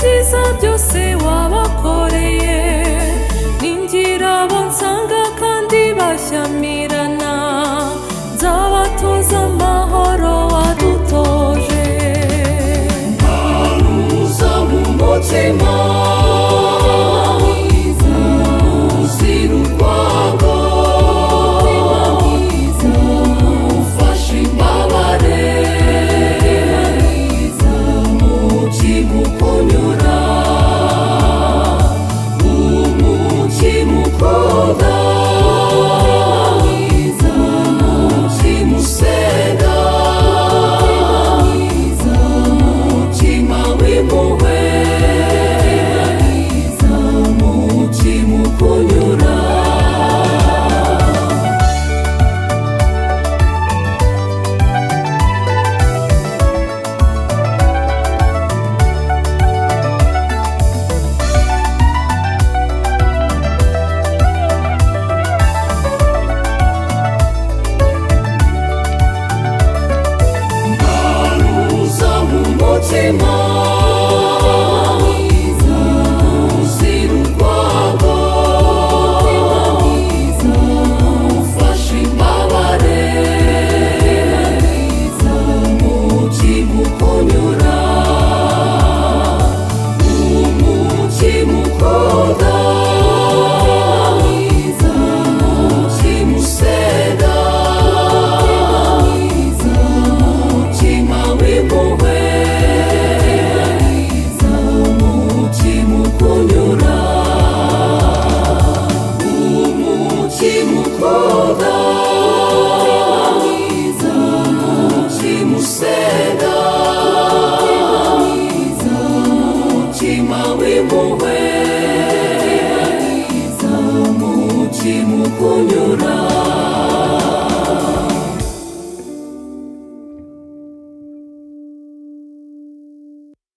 ibyiza byose wabakoreye, ningira abo nsanga kandi bashyamirana, nzabatoza amahoro wadutoje. Mparuza mu mutima uzira urwango, ufashe imbabare, umutima ukunyura, umutima ukunda, umutima usenga, umutima w'impuhwe, umutima ukunyura. Umutima uzira urwango, ufashe imbabare, umutima ukunyura, umutima ukunda, umutima usenga, umutima w'impuhwe, umutima ukunyura, umutima ukunda, umutima usenga, umutima w'impuhwe, umutima ukunyura.